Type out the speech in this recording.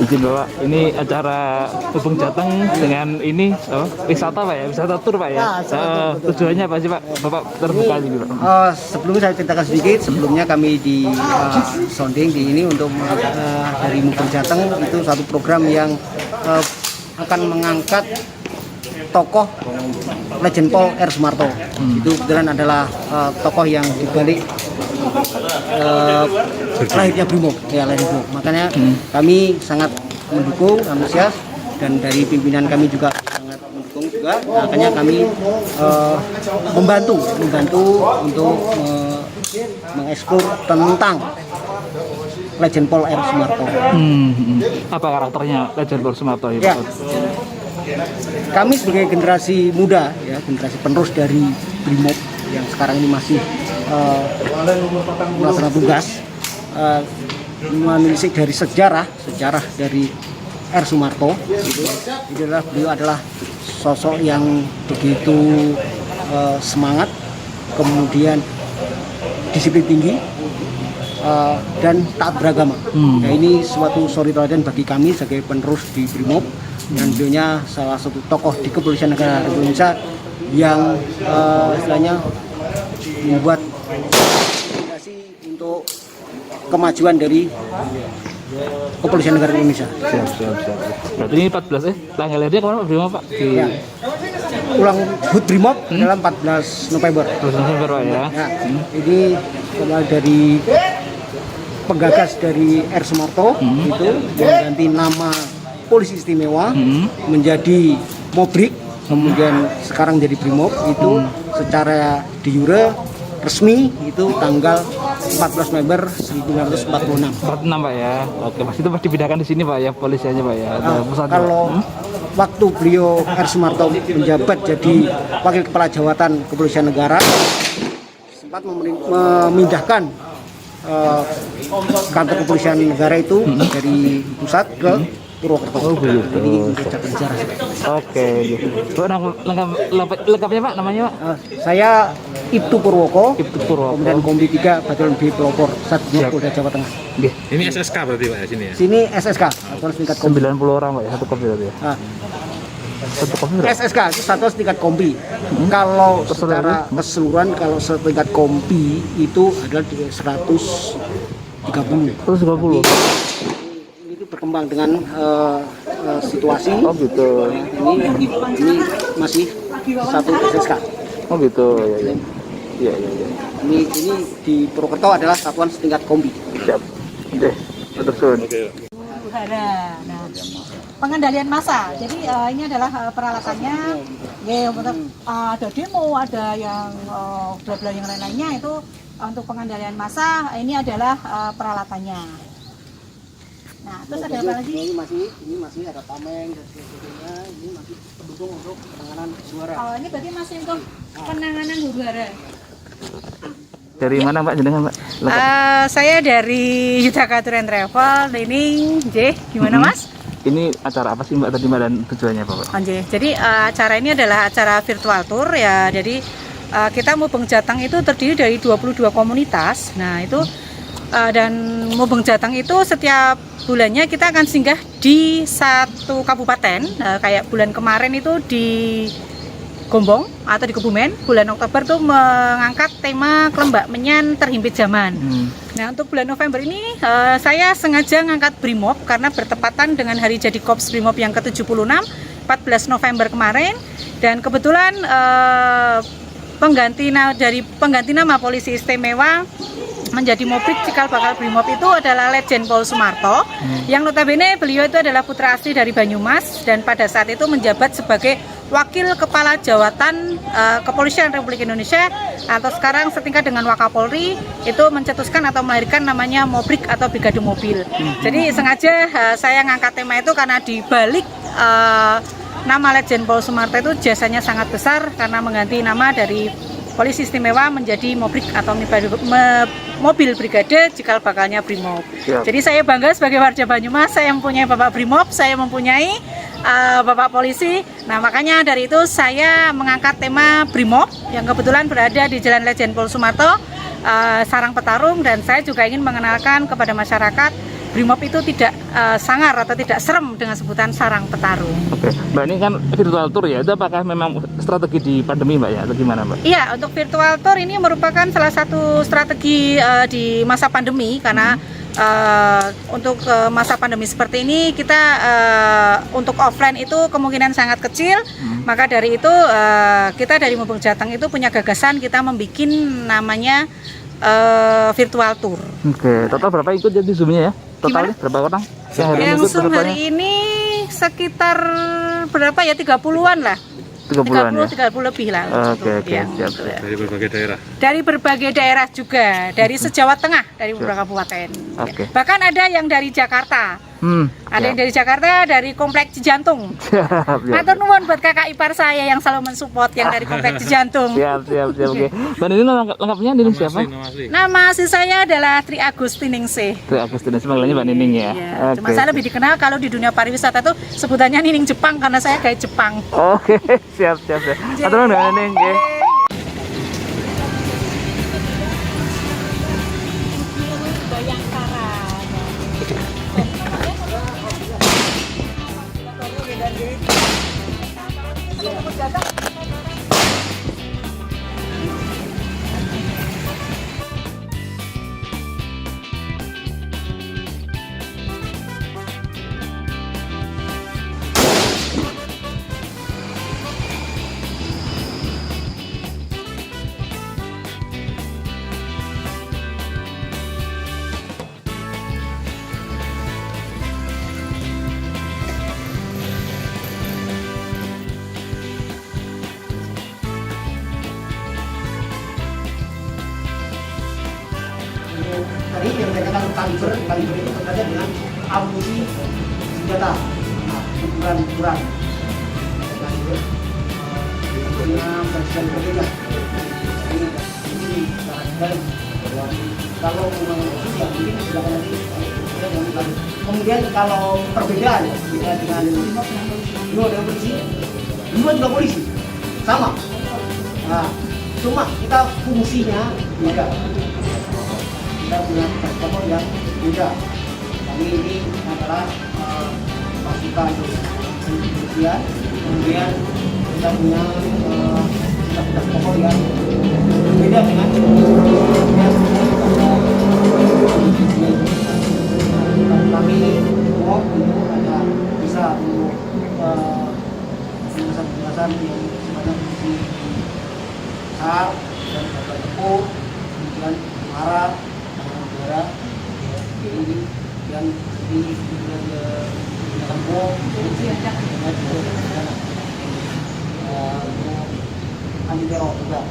izin Bapak, ini acara Hubung Jateng dengan ini wisata Pak ya, wisata tur Pak ya. Tujuannya apa sih Pak? Bapak terbuka ini Pak. Sebelumnya saya ceritakan sedikit, sebelumnya kami di sounding di ini untuk dari Hubung Jateng itu satu program yang akan mengangkat tokoh legend Paul R. Soemarto. Itu kebetulan adalah tokoh yang dibalik lahirnya Brimob, makanya kami sangat mendukung, antusias, dan dari pimpinan kami juga sangat mendukung juga. Makanya kami membantu untuk mengeksplor tentang legend Paul R. Soemarto. Apa karakternya legend Paul Soemarto ini? Ya. Kami sebagai generasi muda, ya, generasi penerus dari Brimob yang sekarang ini masih melaksanakan tugas, menelisik dari sejarah dari R. Soemarto. Beliau adalah sosok yang begitu semangat, kemudian disiplin tinggi, dan taat beragama. Nah, ini suatu suri teladan bagi kami sebagai penerus di Brimob, dan beliaunya salah satu tokoh di Kepolisian Negara Republik Indonesia yang istilahnya membuat fondasi untuk kemajuan dari Kepolisian Negara Republik Indonesia. Siap. Berarti ini 14 tanggal lahirnya kemana Pak Brimob Pak? Ya. Ulang HUT Brimob adalah 14 November. 14 November Pak ya. Ya. Ini dari penggagas dari R. Soemarto itu yang ganti nama Polisi Istimewa menjadi Mobrik, kemudian sekarang jadi Brimob. Itu secara de jure resmi itu tanggal 14 November 1946. 46 Pak ya. Oke, Mas itu pasti dipindahkan di sini Pak ya, polisinya Pak ya. Ada pusatnya, Kalau waktu beliau R. Soemarto menjabat jadi Wakil Kepala Jawatan Kepolisian Negara, sempat memindahkan kantor Kepolisian Negara itu dari pusat ke Purwokerto. Oh begitu. Jadi menceritakan sejarah. Oke, gitu. Lengkapnya Pak, namanya Pak? Saya Ibtu Purwoko, Ibtu Purwoko. kemudian Kombi 3 Batalion B Pelopor, Satgas Polda Jawa Tengah. Nggih. Ini SSK berarti Pak ya sini ya? Sini SSK, Satuan Setingkat Kombi. 90 orang Pak ya, satu kopi berarti ya. Nah, Satu kopi berapa? SSK itu Satuan Setingkat Kombi. Kalau secara keseluruhan, kalau setingkat Kombi itu adalah 130. 150. Itu berkembang dengan situasi. Oh gitu. Ini masih satu SSK. Oh gitu. Iya. Ini di Purwokerto adalah Satuan Setingkat Kombi. Siap. Oke. Terus. Hara. Nah, pengendalian massa. Jadi ini adalah peralatannya. Ya, untuk ada demo, ada yang bla-bla yang lain-lainnya itu untuk pengendalian massa. Ini adalah peralatannya. Nah, terus ada apa lagi? Ini masih ada tameng dan sebagainya. Ini masih pendukung untuk penanganan suara. Oh, ini berarti masih untuk penanganan huru-hara. Dari mana Mbak jenengan Mbak? Saya dari Yutaka Tour and Travel. Ini gimana Mas? Ini acara apa sih Mbak tadi Mbak dan tujuannya apa Pak? Jadi acara ini adalah acara virtual tour ya. Jadi kita Mubeng Jateng itu terdiri dari 22 komunitas. Nah itu dan Mubeng Jateng itu setiap bulannya kita akan singgah di satu kabupaten. Kayak bulan kemarin itu di Gombong atau di Kebumen, bulan Oktober tuh mengangkat tema Kelembak Menyan Terhimpit Zaman. Nah untuk bulan November ini saya sengaja ngangkat Brimob karena bertepatan dengan hari jadi Korps Brimob yang ke-76 14 November kemarin, dan kebetulan pengganti nama Polisi Istimewa menjadi Mobrik cikal bakal Brimob itu adalah Legend Paul Soemarto, yang notabene beliau itu adalah putra asli dari Banyumas dan pada saat itu menjabat sebagai Wakil Kepala Jawatan Kepolisian Republik Indonesia atau sekarang setingkat dengan Wakapolri, itu mencetuskan atau melahirkan namanya Mobrik atau Brigade Mobil. Jadi sengaja saya ngangkat tema itu karena di balik nama Legend Paul Soemarto itu jasanya sangat besar karena mengganti nama dari Polisi Istimewa menjadi Mobrik atau mobil brigade cikal bakalnya Brimob. Jadi saya bangga sebagai warga Banyumas, saya mempunyai Bapak Brimob, saya mempunyai Bapak Polisi. Nah makanya dari itu saya mengangkat tema Brimob yang kebetulan berada di Jalan Legend Paul Soemarto, Sarang Petarung, dan saya juga ingin mengenalkan kepada masyarakat BRIMOB itu tidak sangar atau tidak serem dengan sebutan sarang petarung. Oke, Mbak, ini kan virtual tour ya, itu apakah memang strategi di pandemi Mbak ya, atau gimana Mbak? Iya, untuk virtual tour ini merupakan salah satu strategi di masa pandemi karena untuk masa pandemi seperti ini kita untuk offline itu kemungkinan sangat kecil. Maka dari itu kita dari Mubeng Jateng itu punya gagasan kita membuat namanya virtual tour. Oke, total berapa ikut jadi zoomnya ya? Totalnya berapa orang? Yang Zoom hari ini sekitar berapa ya, 30-an lah. 30-an ya? 30 lebih lah. Oke, siap. Dari berbagai daerah. Dari berbagai daerah juga, dari se-Jawa Tengah, dari beberapa kabupaten. Oke. Bahkan ada yang dari Jakarta. Ada yang dari Jakarta, dari Komplek Cijantung. Siap. Matur nuwun buat kakak ipar saya yang selalu mensupport yang dari Komplek Cijantung. Siap, oke. Mbak ini lengkapnya Nining siapa? Nama asli saya adalah Tri Agustiningsih. Tri Agustiningsih, panggilannya Mbak Nining ya? Iya, cuma saya lebih dikenal kalau di dunia pariwisata tuh sebutannya Nining Jepang karena saya gaya Jepang. Oke, siap. Matur nuwun Mbak Nining, nggih. Tadi yang saya katakan kaliber itu berkaitan dengan amunisi senjata, ukuran kaliber dengan bagian berbeda. Ini kalau memang ya mungkin sudah nanti kemudian kalau perbedaan beda dengan dulu ada polisi, dulu juga polisi sama. Nah, cuma kita fungsinya beda. Kita punya tokoh yang beda. Kami ini adalah pasukan kepolisian, kemudian kita punya tokoh yang berbeda dengan kami mau untuk ada bisa untuk penjelasan yang sifatnya fungsi SAR dan kapal tempur, kemudian marah ini yang digunakan bom anti teror juga.